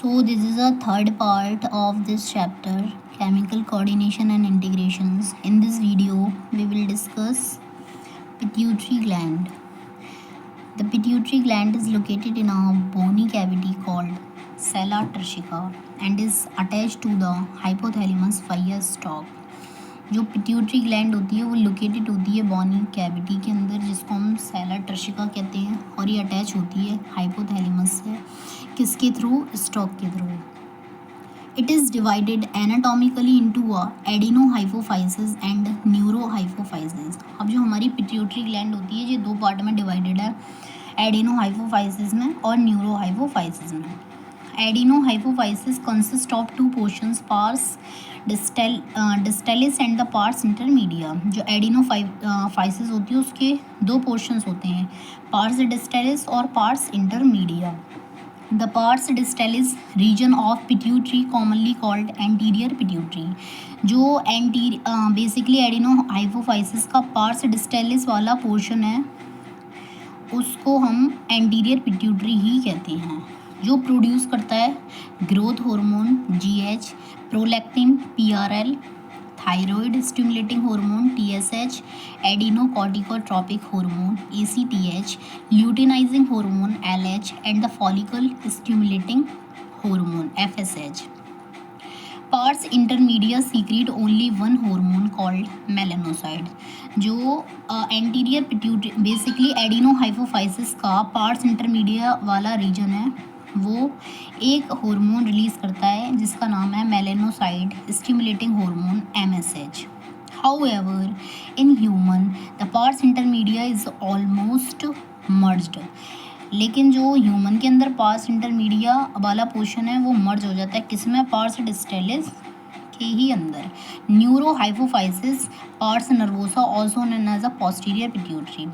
So this is a third part of this chapter, chemical coordination and integrations. In this video, we will discuss pituitary gland. The pituitary gland is located in a bony cavity called sella turcica and is attached to the hypothalamus via stalk. जो pituitary gland होती है वो located होती है Bonnie cavity के अंदर, जिसको हम सेला टर्शिका कहते हैं, और ये अटैच होती है हाइपोथैलेमस से। किसके थ्रू? स्टॉक के through. It is divided anatomically into a adenohypophysis and neurohypophysis. अब जो हमारी पिट्यूटरी ग्लैंड होती है ये दो पार्ट में डिवाइडेड है, एडिनोहाइपोफाइसिस में और न्यूरोहाइपोफाइसिस में। Adenohypophysis consist of two portions, pars distalis and the pars intermedia. जो एडिनोफाइसिस होती है उसके दो पोर्शंस होते हैं, पार्स डिस्टेलिस और pars intermedia. The pars distalis region of pituitary commonly called anterior pituitary. जो बेसिकली एडिनोहाइपोफाइसिस का पार्स डिस्टेलिस वाला पोर्शन है उसको हम एंटीरियर पिट्यूटरी ही कहते हैं, जो प्रोड्यूस करता है growth hormone GH, prolactin PRL, thyroid stimulating hormone TSH, adrenocorticotropic hormone ACTH, luteinizing hormone LH and the follicle stimulating hormone FSH. Pars intermedia secrete only one hormone called melanocyte. जो anterior pituitary basically adenohypophysis का parse intermedia वाला reason है वो एक hormone release करता है जिसका नाम है melanocyte stimulating hormone MSH. However, in human the pars intermedia is almost merged. लेकिन जो ह्यूमन के अंदर पार्स इंटरमीडिया वाला पोर्शन है वो मर्ज हो जाता है किसमें? पार्स डिस्टेलिस के ही अंदर। Neurohypophysis pars nervosa also known as a posterior pituitary.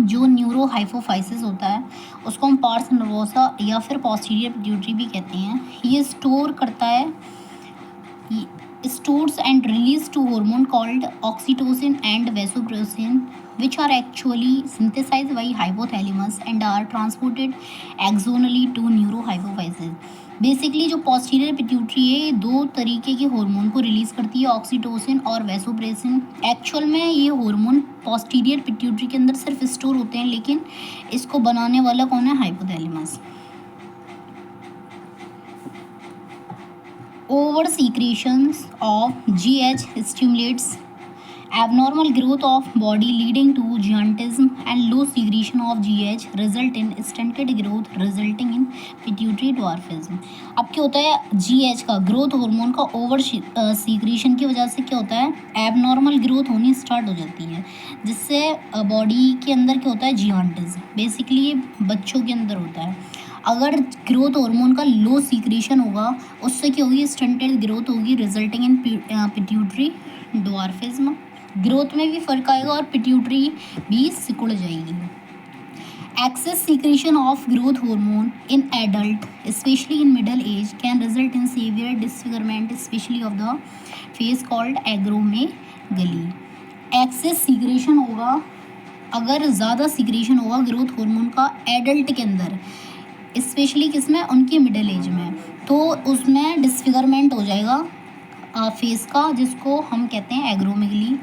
जो न्यूरोहाइपोफाइसिस होता है उसको हम पार्स नर्वोसा या फिर पोस्टीरियर पिट्यूटरी भी कहते हैं। ये स्टोर करता है stores and release to hormone called oxytocin and vasopressin, which are actually synthesized by hypothalamus and are transported axonally to neurohypophysis. Basically जो पोस्टीरियर पिट्यूटरी है दो तरीके के हार्मोन को रिलीज़ करती है, ऑक्सीटोसिन और वैसोप्रेसिन। एक्चुअल में ये हार्मोन पोस्टीरियर पिट्यूटरी के अंदर सिर्फ स्टोर होते हैं, लेकिन इसको बनाने वाला कौन है? Hypothalamus. Over secretions of GH stimulates abnormal growth of body leading to giantism, and low secretion of GH result in stunted growth resulting in pituitary dwarfism. अब क्या होता है? GH का ग्रोथ हार्मोन का ओवर सीक्रेशन की वजह से क्या होता है? एबनॉर्मल ग्रोथ होनी स्टार्ट हो जाती है, जिससे बॉडी के अंदर क्या होता है? जियांटिज्म। बेसिकली बच्चों के अंदर होता है। अगर ग्रोथ हार्मोन का लो सीक्रेशन होगा उससे क्या होगी? स्टंटेड ग्रोथ होगी resulting in pituitary dwarfism. Growth में भी फर्क आएगा और पिट्यूटरी भी सिकुड़ जाएगी। Excess secretion of growth hormone in adult especially in middle age can result in severe disfigurement especially of the face called acromegaly. Excess secretion होगा, अगर ज़्यादा सीक्रेशन होगा ग्रोथ हार्मोन का एडल्ट के अंदर, स्पेशली किसमें? उनकी मिडिल एज में, तो उसमें डिसफिगरमेंट हो जाएगा फेस का, जिसको हम कहते हैं acromegaly,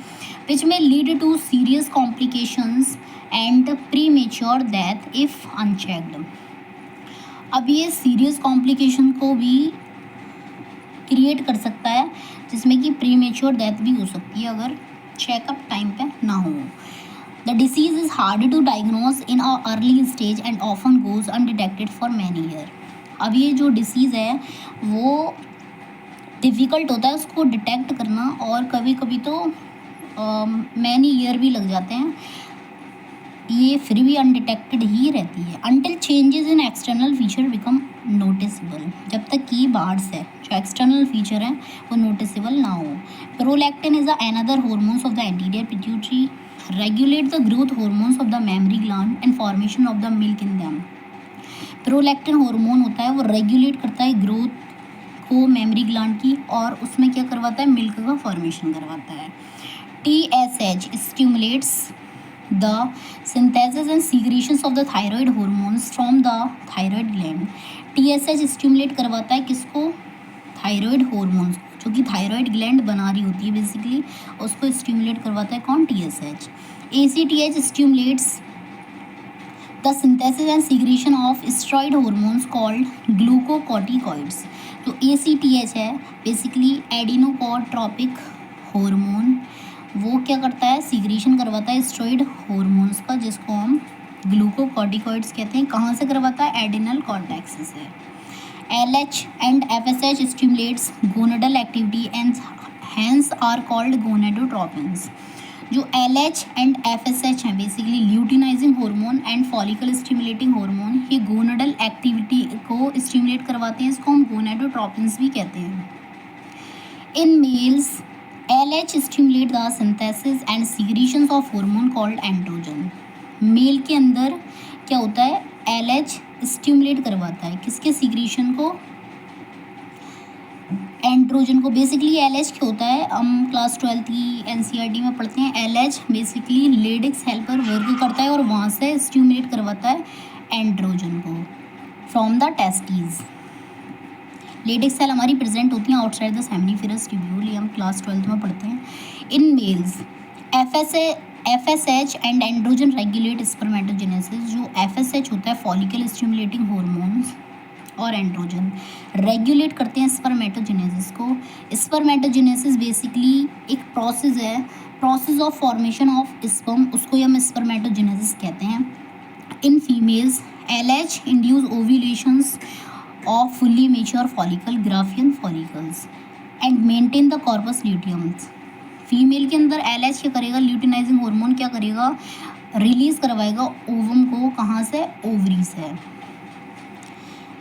which may lead to serious complications and premature death if unchecked. अब ये सीरियस कॉम्प्लिकेशन को भी क्रिएट कर सकता है, जिसमें कि प्रीमेच्योर डेथ भी हो सकती है अगर चेकअप टाइम पे ना हो। The disease is hard to diagnose in a early stage and often goes undetected for many years. अब ये जो डिसीज़ है वो डिफ़िकल्ट होता है उसको डिटेक्ट करना, और कभी कभी तो मैनी ईयर भी लग जाते हैं, ये फिर भी अनडिटेक्टेड ही रहती है। Until changes in external feature become noticeable, जब तक कि बाहर से जो एक्सटर्नल फीचर हैं वो नोटिसेबल ना हो। Prolactin is another hormones of the anterior pituitary, regulate the growth hormones of the mammary gland and formation of the milk in them. Prolactin hormone होता है वो रेगुलेट करता है ग्रोथ को मेमरी ग्लैंड की, और उसमें क्या करवाता है? मिल्क का फॉर्मेशन करवाता है। TSH stimulates the synthesis and secretions of the thyroid hormones from the thyroid gland. TSH stimulate करवाता है किसको? थायराइड हॉर्मोन्स, जो कि थायराइड ग्लैंड बना रही होती है बेसिकली, उसको स्टिमुलेट करवाता है कौन? TSH। ACTH stimulates the synthesis and secretion of steroid hormones called glucocorticoids. जो ACTH है बेसिकली एडिनोकोट्रोपिक हॉर्मोन, वो क्या करता है? सीक्रेशन करवाता है स्टेरॉइड हॉर्मोन्स का, जिसको हम ग्लूकोकॉर्टिकॉइड्स कहते हैं। कहाँ से करवाता है? एडिनल कॉर्टेक्स से। LH and FSH stimulates gonadal activity and hence are called gonadotropins। जो LH एंड FSH हैं basically luteinizing hormone and follicle stimulating hormone, ये गोनाडल एक्टिविटी को स्टिमुलेट करवाते हैं, इसको हम गोनाडोट्रोपिन्स भी कहते हैं। In males LH stimulate the synthesis and secretions of hormone called androgen. Male के अंदर क्या होता है? LH स्टिमुलेट करवाता है किसके? सीक्रेशन को? एंड्रोजन को। बेसिकली LH क्या होता है? हम क्लास 12 की NCERT में पढ़ते हैं। LH बेसिकली लेडिक सेल पर वर्क करता है और वहाँ से स्टिमुलेट करवाता है एंड्रोजन को from the testis. Leydig cell हमारी प्रेजेंट होती हैं आउटसाइड द सेमिनिफेरस ट्यूब्यूल, ये हम क्लास 12 में पढ़ते हैं। In males FSH and androgen regulate spermatogenesis. जो FSH होता है फॉलिकल स्टिमुलेटिंग हार्मोन्स और एंड्रोजन रेगुलेट करते हैं स्पर्मेटोजेनेसिस को। स्पर्मेटोजेनेसिस बेसिकली एक प्रोसेस है, process of formation of sperm, उसको हम स्पर्मेटोजेनेसिस कहते हैं। In females LH induce ovulations of fully mature follicle Graafian follicles and maintain the corpus luteums. Female के अंदर LH क्या करेगा? ल्यूटिनाइजिंग हार्मोन क्या करेगा? रिलीज करवाएगा ओवम को। कहाँ से? ओवरी से।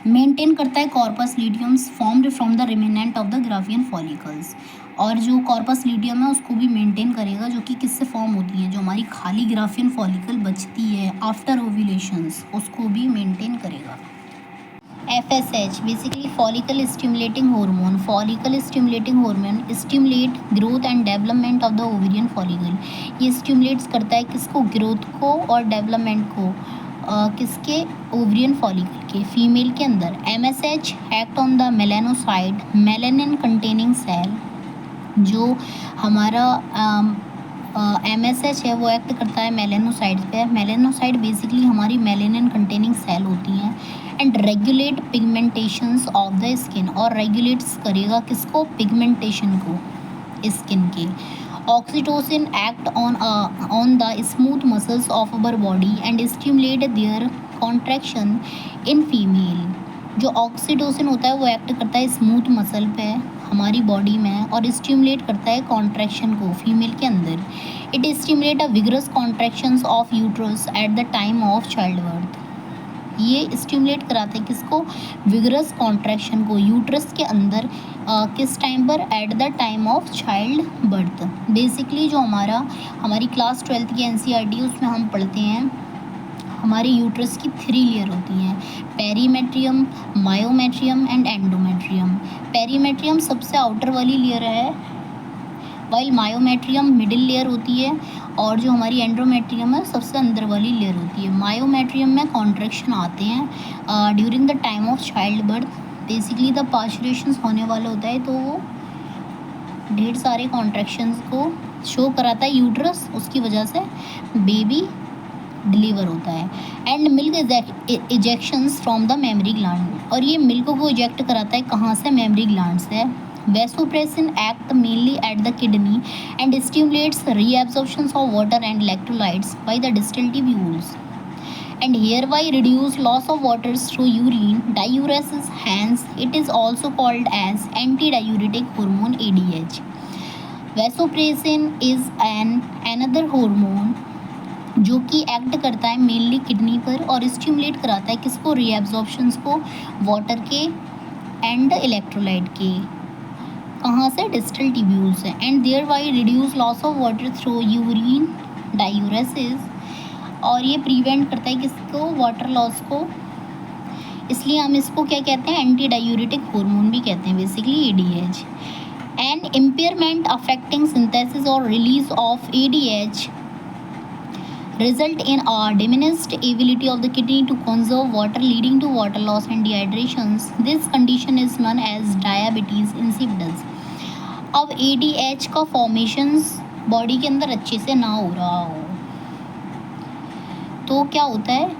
मेंटेन करता है corpus luteums formed from the remnant of the Graafian follicles, और जो कॉर्पस ल्यूटियम है उसको भी मेंटेन करेगा, जो कि किससे फॉर्म होती है? जो हमारी खाली ग्राफियन फॉलिकल बचती है आफ्टर ओव्यूलेशंस, उसको भी मेंटेन करेगा। FSH basically follicle stimulating hormone. Follicle stimulating hormone stimulate growth and development of the ovarian follicle. ये स्टिमुलेट्स करता है किसको? ग्रोथ को और डेवलपमेंट को किसके? ओवरियन फॉलिकल के, फीमेल के अंदर। MSH act on the melanocyte melanin containing cell. जो हमारा MSH है वो एक्ट करता है मेलानोसाइट पे। मेलानोसाइट बेसिकली हमारी मेलानिन कंटेनिंग सेल होती हैं। And regulate pigmentations of the skin, और रेगुलेट्स करेगा किसको? पिगमेंटेशन को स्किन के। Oxytocin act on the smooth muscles of our body and stimulate their contraction in female. जो ऑक्सीटोसिन होता है वो एक्ट करता है स्मूथ मसल पे हमारी बॉडी में और स्टिमुलेट करता है कॉन्ट्रैक्शन को फीमेल के अंदर। It stimulate a vigorous contractions of uterus at the time of child birth. ये स्टिमुलेट कराते हैं किसको? विगरस कॉन्ट्रैक्शन को यूट्रस के अंदर किस टाइम पर? At the time of child birth. Basically जो हमारी क्लास 12 की NCERT उसमें हम पढ़ते हैं हमारे यूट्रस की 3 लेयर होती हैं, perimetrium, myometrium and endometrium. Perimetrium सबसे आउटर वाली लेयर है, वाइल मायोमेट्रियम मिडिल लेयर होती है, और जो हमारी एंडोमेट्रियम है सबसे अंदर वाली लेयर होती है। मायोमेट्रियम में कॉन्ट्रैक्शन आते हैं during the time of child birth. Basically the parturition होने वाला होता है तो वो ढेर सारे कॉन्ट्रैक्शंस को शो कराता है यूट्रस, उसकी वजह से बेबी डिलीवर होता है। And milk इजेक्शंस from the mammary gland, और ये मिल्क को इजेक्ट कराता है कहाँ से? मेमरी ग्लैंड से। Vasopressin act mainly at the kidney and stimulates reabsorption of water and electrolytes by the distal tubules and hereby reduce loss of water through urine diuresis, hence it is also called as antidiuretic hormone ADH. Vasopressin is another hormone जो कि act करता है mainly kidney पर और stimulate कराता है किसको? रीअब्जॉर्प्शंस को वाटर के एंड इलेक्ट्रोलाइट के। कहाँ से? डिस्टल ट्यूब्यूल से। And thereby reduce loss of water through urine diuresis, और ये प्रिवेंट करता है किसको? वाटर लॉस को। इसलिए हम इसको क्या कहते हैं? एंटी डायूरेटिक हार्मोन भी कहते हैं basically ADH। An impairment affecting synthesis और release of ADH result in a diminished ability of the kidney to conserve water, leading to water loss and dehydrations. This condition is known as diabetes insipidus. अब ADH का formations body के अंदर अच्छे से ना हो रहा हो तो क्या होता है,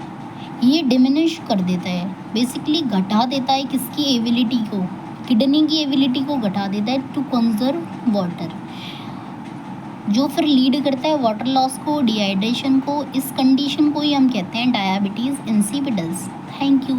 ये डिमिनिश कर देता है, बेसिकली घटा देता है किसकी एबिलिटी को, किडनी की एबिलिटी को घटा देता है टू कंजर्व वाटर, जो फिर लीड करता है वाटर लॉस को, डिहाइड्रेशन को। इस कंडीशन को ही हम कहते हैं डायबिटीज़ इंसिपिडस। Thank you.